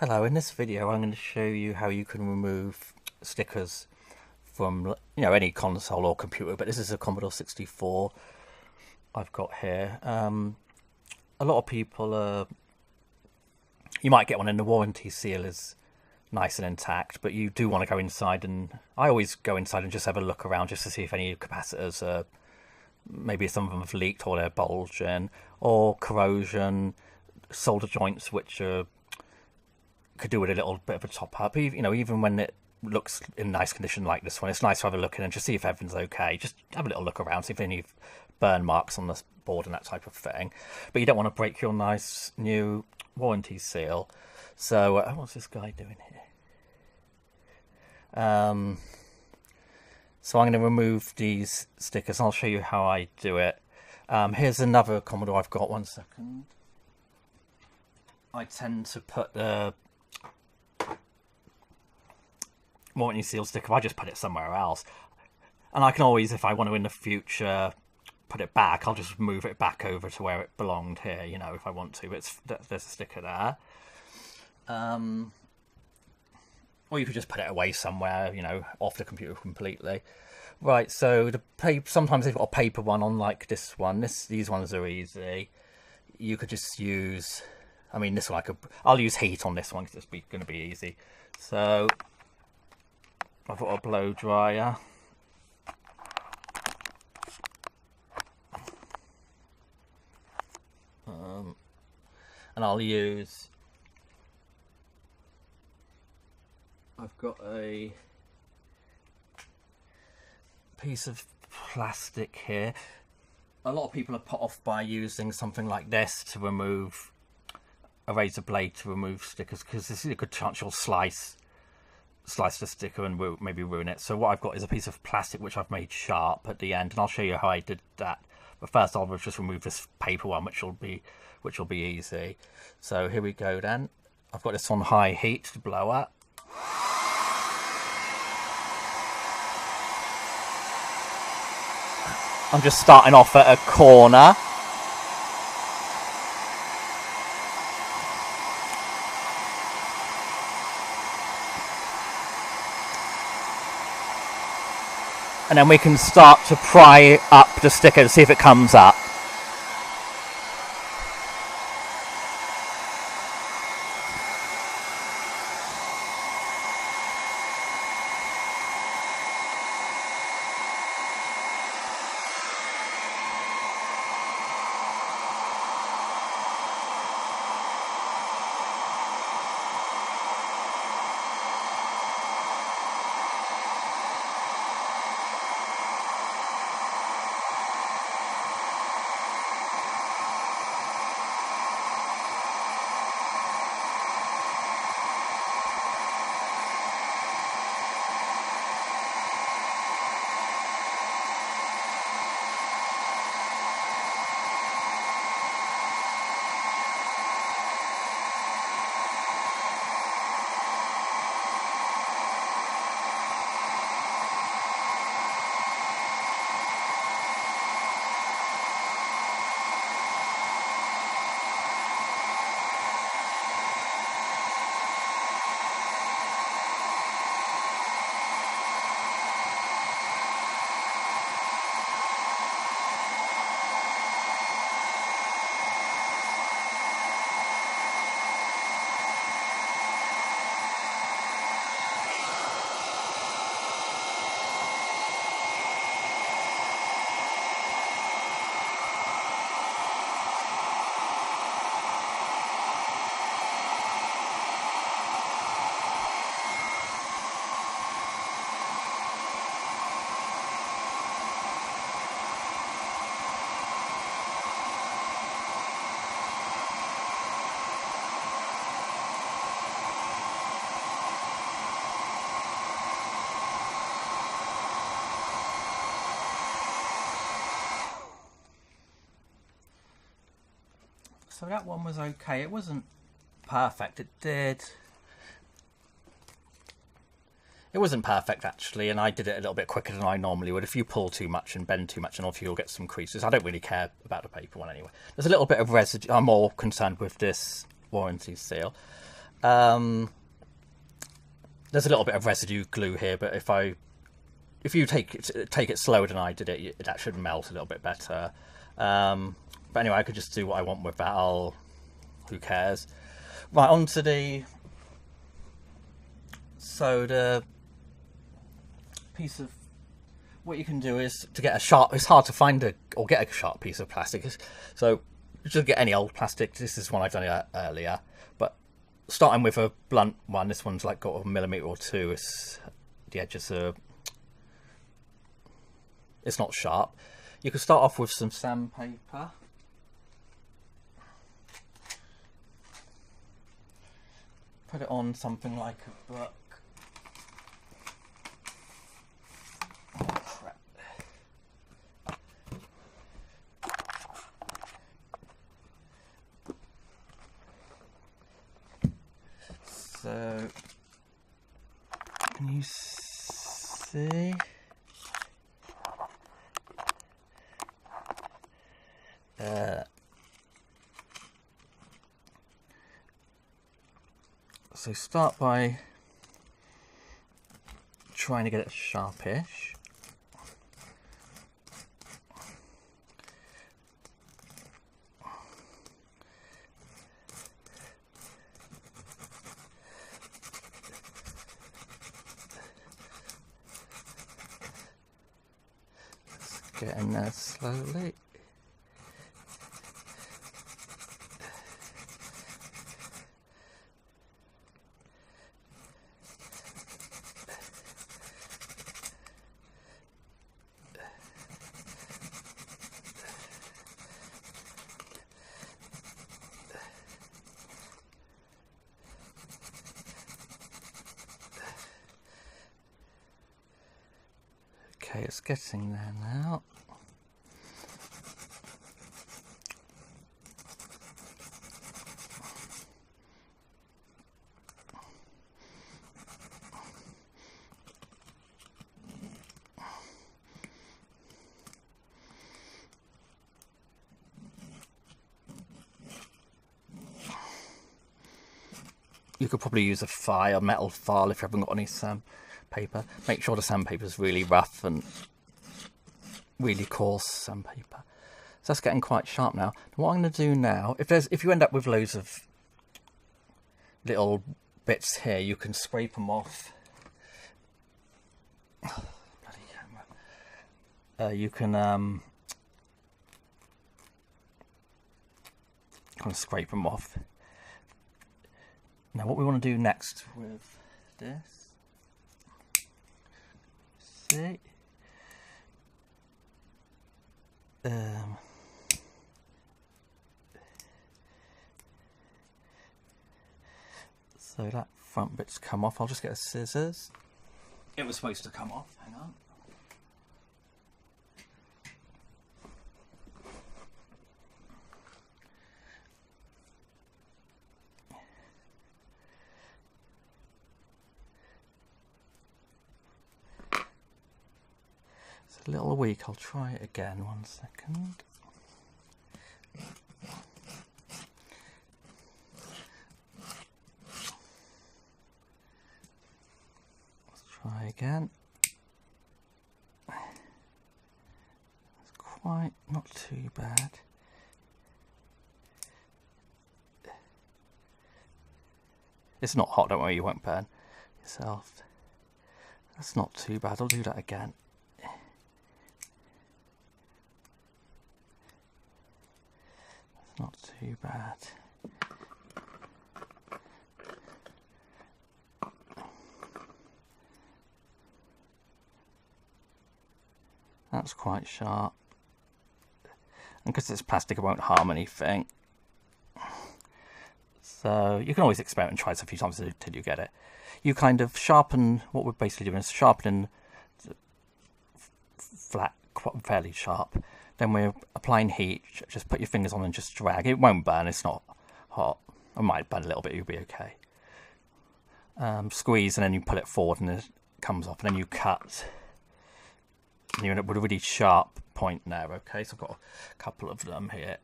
Hello, in this video I'm going to show you how you can remove stickers from any console or computer, but this is a Commodore 64 I've got here. A lot of people, you might get one and the warranty seal is nice and intact, but you do want to go inside, and I always go inside and just have a look around just to see if any capacitors are, maybe some of them have leaked or they're bulging, or corrosion, solder joints which are could do with a little bit of a top up. Even when it looks in nice condition like this one, it's nice to have a look in and just see if everything's okay. Just have a little look around, see if any burn marks on the board and that type of thing. But you don't want to break your nice new warranty seal. So what's this guy doing here? So I'm going to remove these stickers. I'll show you how I do it. Here's another Commodore I've got. 1 second. I tend to put the warranty seal sticker, I just put it somewhere else, and I can always, if I want to in the future put it back, I'll just move it back over to where it belonged here, if I want to. But there's a sticker there, or you could just put it away somewhere, off the computer completely. Right, so the paper, sometimes they've got a paper one on, like this one. These ones are easy. You could just use, this one I'll use heat on this one because it's going to be easy. So I've got a blow dryer. And I've got a piece of plastic here. A lot of people are put off by using something like this to remove a razor blade to remove stickers, because this is a good chance you'll slice the sticker and maybe ruin it. So what I've got is a piece of plastic which I've made sharp at the end, and I'll show you how I did that. But first I'll just remove this paper one, which will be easy. So here we go then. I've got this on high heat to blow up. I'm just starting off at a corner. And then we can start to pry up the sticker to see if it comes up. So that one was okay. It wasn't perfect. It wasn't perfect actually, and I did it a little bit quicker than I normally would. If you pull too much and bend too much, and off you'll get some creases. I don't really care about the paper one anyway. There's a little bit of residue. I'm more concerned with this warranty seal. There's a little bit of residue glue here, but if you take it slower than I did it, it actually melt a little bit better. But anyway, I could just do what I want with that. Who cares? Right, on to the piece of, what you can do is to get a sharp, it's hard to find or get a sharp piece of plastic, so just get any old plastic. This is one I've done earlier, but starting with a blunt one, this one's like got a millimetre or two, the edges are, it's not sharp. You can start off with some sandpaper. Put it on something like a book. Oh, crap. So, can you see? So start by trying to get it sharpish. Just get in there slowly. Okay, it's getting there now. You could probably use a metal file if you haven't got any sandpaper. Make sure the sandpaper is really rough and really coarse sandpaper. So that's getting quite sharp now. What I'm going to do now, if you end up with loads of little bits here, you can scrape them off. Oh, bloody camera. You can kind of scrape them off. Now what we want to do next with this, see, so that front bit's come off. I'll just get a scissors. It was supposed to come off, hang on. It's a little weak, I'll try it again, 1 second. Let's try again. It's quite not too bad. It's not hot, don't worry, you won't burn yourself. That's not too bad, I'll do that again. Not too bad. That's quite sharp. And because it's plastic, it won't harm anything. So you can always experiment and try this a few times until you get it. You kind of sharpen, what we're basically doing is sharpening flat, fairly sharp. Then we're applying heat. Just put your fingers on and just drag. It won't burn, it's not hot. It might burn a little bit, you'll be okay. Squeeze and then you pull it forward and it comes off, and then you cut. And you end up with a really sharp point there, okay? So I've got a couple of them here.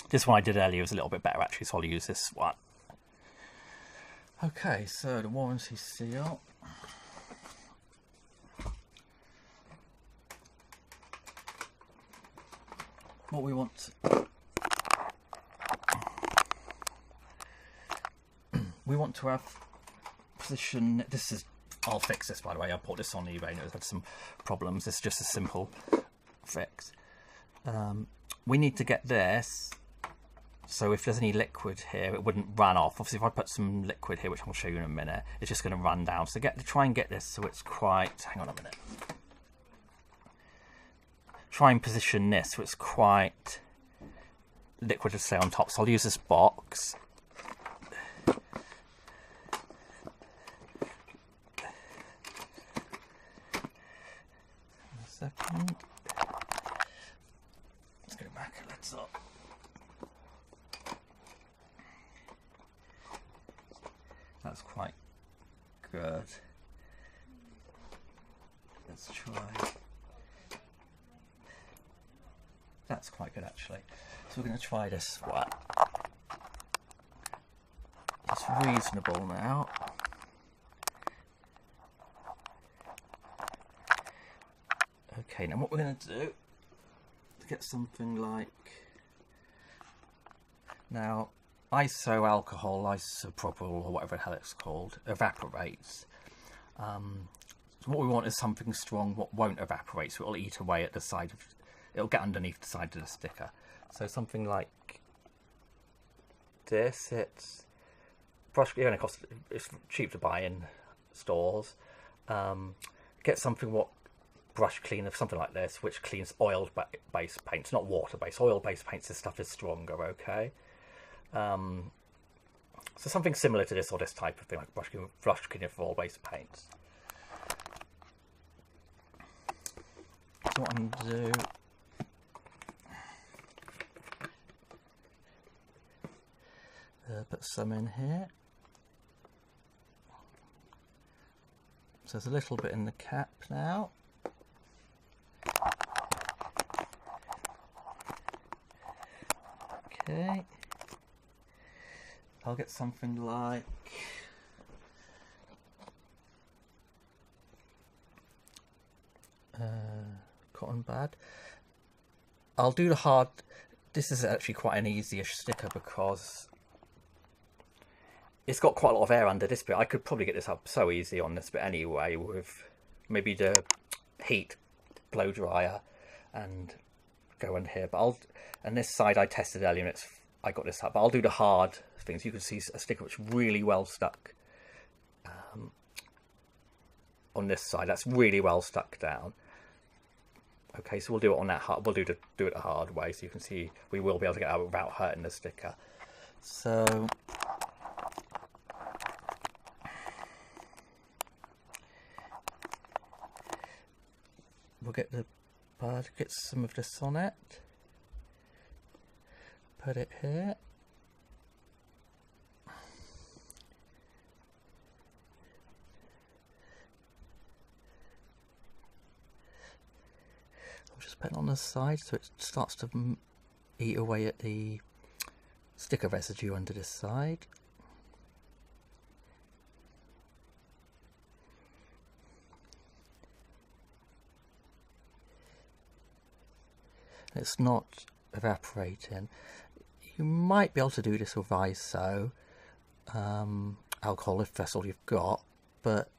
This one I did earlier was a little bit better actually, so I'll use this one. Okay, so the warranty seal. What we want, we want to have position. This is, I'll fix this by the way. I bought this on eBay and it's had some problems. It's just a simple fix. We need to get this so if there's any liquid here it wouldn't run off. Obviously if I put some liquid here, which I'll show you in a minute, it's just going to run down. So try and get this so it's quite, hang on a minute, try and position this so it's quite liquid to stay on top. So I'll use this box. A second. Let's go back a little. That's quite good. Let's try. That's quite good actually. So we're going to try this one. It's reasonable now. Okay, now what we're going to do to get something like, now isoalcohol, isopropyl or whatever the hell it's called, evaporates. So what we want is something strong what won't evaporate, so it'll eat away at the side of, it'll get underneath the side of the sticker. So something like this, it's going to cost, it's cheap to buy in stores. Get something what brush cleaner, something like this, which cleans oil-based paints, not water-based. Oil-based paints, this stuff is stronger, okay? So something similar to this or this type of thing, like brush cleaner for oil-based paints. So what I'm going to do, put some in here. So there's a little bit in the cap now. Okay. I'll get something like cotton bud. I'll do the hard. This is actually quite an easy-ish sticker because it's got quite a lot of air under this bit. I could probably get this up so easy on this bit anyway with maybe the heat blow dryer and go in here. But and this side I tested earlier and I got this up. But I'll do the hard things. You can see a sticker which is really well stuck on this side. That's really well stuck down. Okay, so we'll do it on that hard. We'll do it the hard way, so you can see we will be able to get out without hurting the sticker. So we'll get the bud, get some of this on it, put it here. I'm just putting it on the side so it starts to eat away at the sticker residue under this side. It's not evaporating. You might be able to do this with ISO alcohol if that's all you've got, but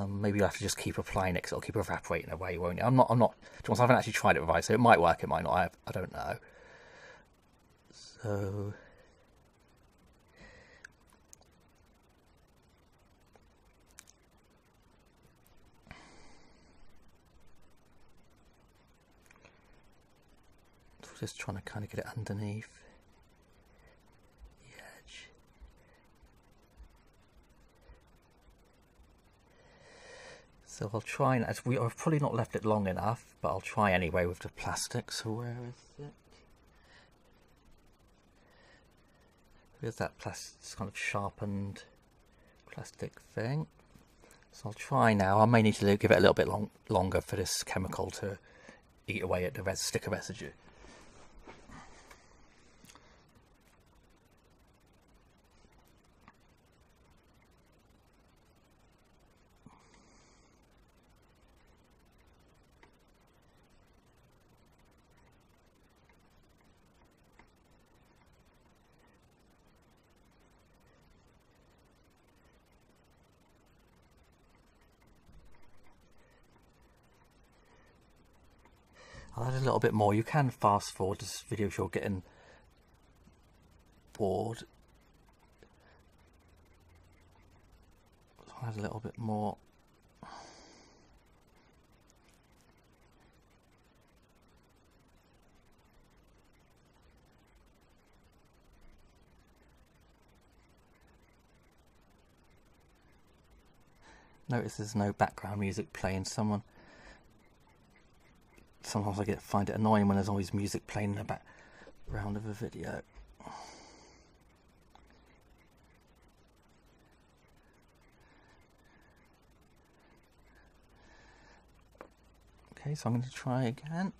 maybe you'll have to just keep applying it because it'll keep evaporating away, won't it? I haven't actually tried it with ISO. It might work, it might not. I don't know. So just trying to kind of get it underneath the edge. So I'll try, and I've probably not left it long enough, but I'll try anyway with the plastic. So where is it? Here's that kind of sharpened plastic thing. So I'll try now. I may need to give it a little bit longer for this chemical to eat away at the sticker residue. I'll add a little bit more. You can fast forward this video if you're getting bored. I'll add a little bit more. Notice there's no background music playing. Sometimes I find it annoying when there's always music playing in the background of a video. Okay, so I'm going to try again.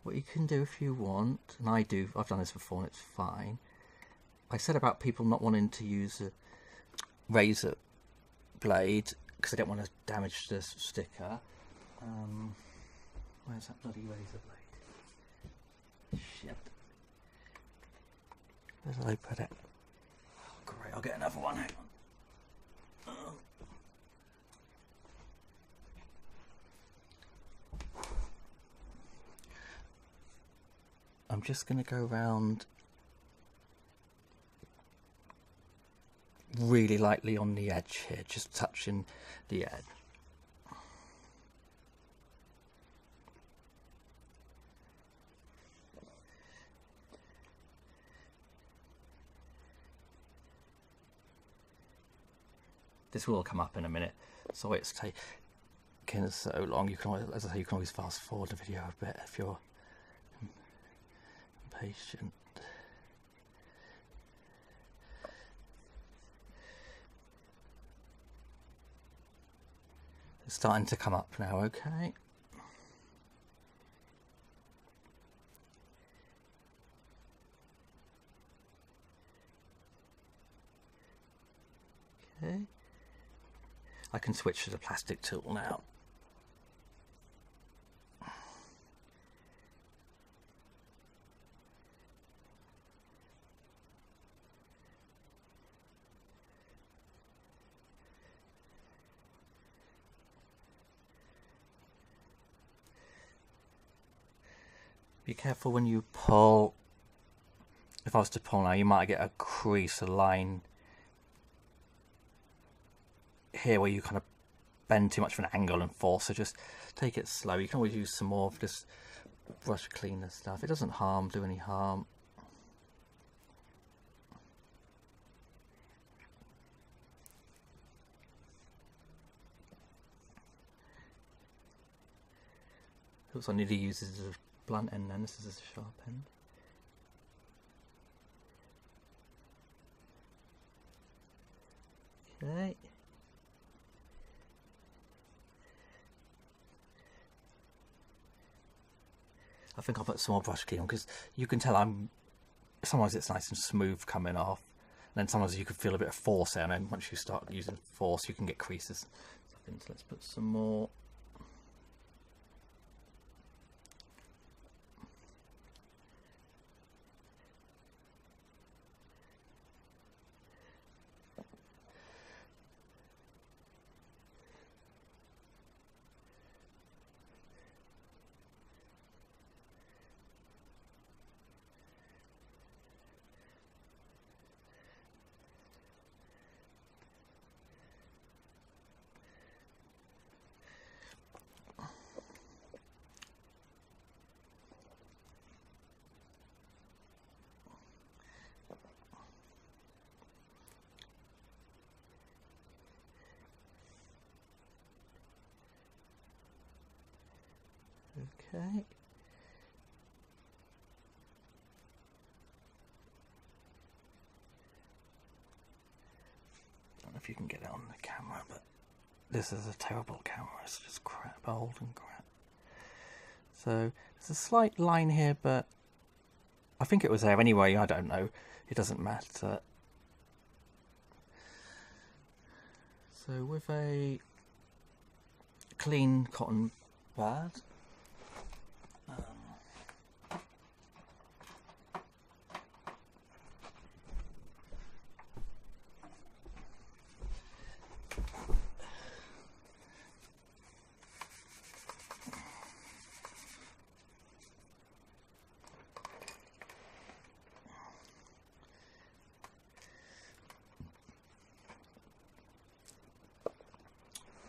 What you can do if you want, and I've done this before and it's fine. I said about people not wanting to use a razor blade because they don't want to damage the sticker. Where's that bloody razor blade? Shit. Where did I put it? Oh, great, I'll get another one. Hang on. I'm just going to go around really lightly on the edge here, just touching the edge. This will come up in a minute, so it's taking so long. You can always, as I say, you can always fast forward the video a bit if you're impatient. It's starting to come up now, okay? Okay. I can switch to the plastic tool now. Be careful when you pull. If I was to pull now, you might get a crease, a line here where you kind of bend too much of an angle and force, so just take it slow. You can always use some more of this brush cleaner stuff. It doesn't do any harm. Oops, I need to use this as a blunt end then. This is a sharp end. Okay. I think I'll put some more brush clean on because you can tell sometimes it's nice and smooth coming off, and then sometimes you can feel a bit of force there, and then once you start using force you can get creases. So let's put some more. Okay. I don't know if you can get it on the camera, but this is a terrible camera. It's just crap, old and crap. So there's a slight line here, but I think it was there anyway. I don't know. It doesn't matter. So with a clean cotton pad.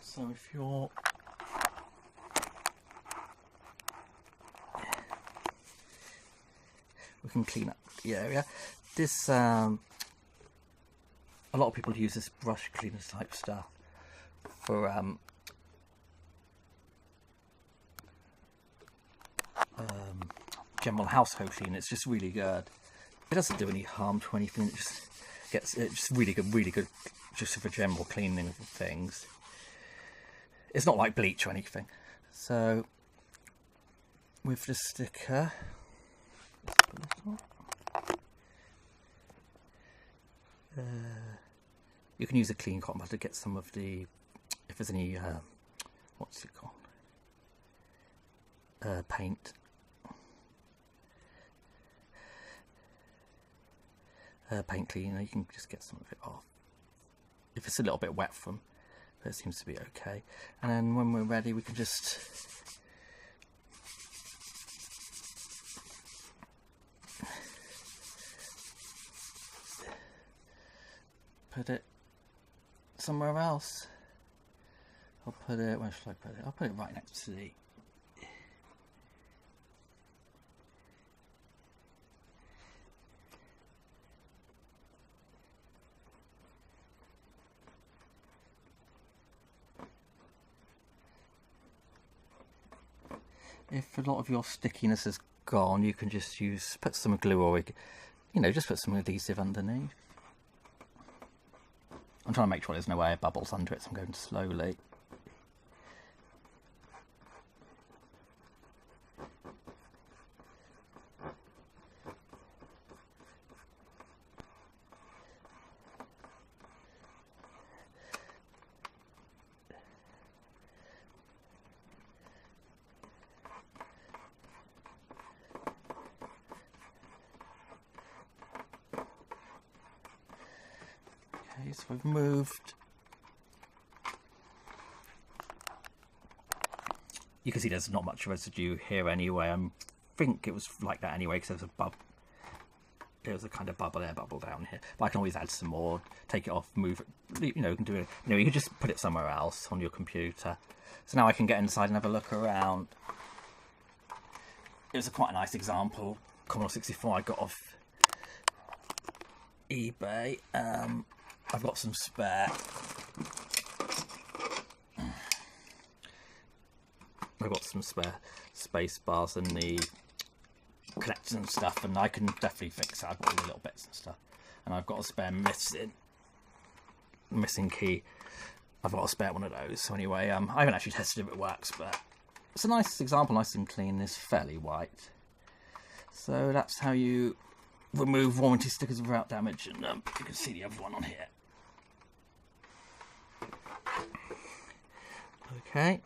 So if you're we can clean up the area. This a lot of people use this brush cleaner type stuff for general household cleaning. It's just really good. It doesn't do any harm to anything. It's just really good just for general cleaning of things. It's not like bleach or anything. So with the sticker, you can use a clean cotton pad to get some of the, if there's any what's it called, paint, paint cleaner. You can just get some of it off if it's a little bit wet from. It seems to be okay, and then when we're ready we can just put it somewhere else. I'll put it, where should I put it? I'll put it right next to the if a lot of your stickiness is gone, you can just put some glue or, you know, just put some adhesive underneath. I'm trying to make sure there's no air bubbles under it, so I'm going slowly. Okay, so we've moved. You can see there's not much residue here anyway. I think it was like that anyway because there was a kind of air bubble down here. But I can always add some more, take it off, move it. You know, you can do it. You know, you can just put it somewhere else on your computer. So now I can get inside and have a look around. It was quite a nice example. Commodore 64 I got off eBay. I've got some spare. I've got some spare space bars and the connectors and stuff, and I can definitely fix it. I've got all the little bits and stuff, and I've got a spare missing key. I've got a spare one of those. So anyway, I haven't actually tested if it works, but it's a nice example, nice and clean. It's fairly white. So that's how you remove warranty stickers without damage, and you can see the other one on here. Okay.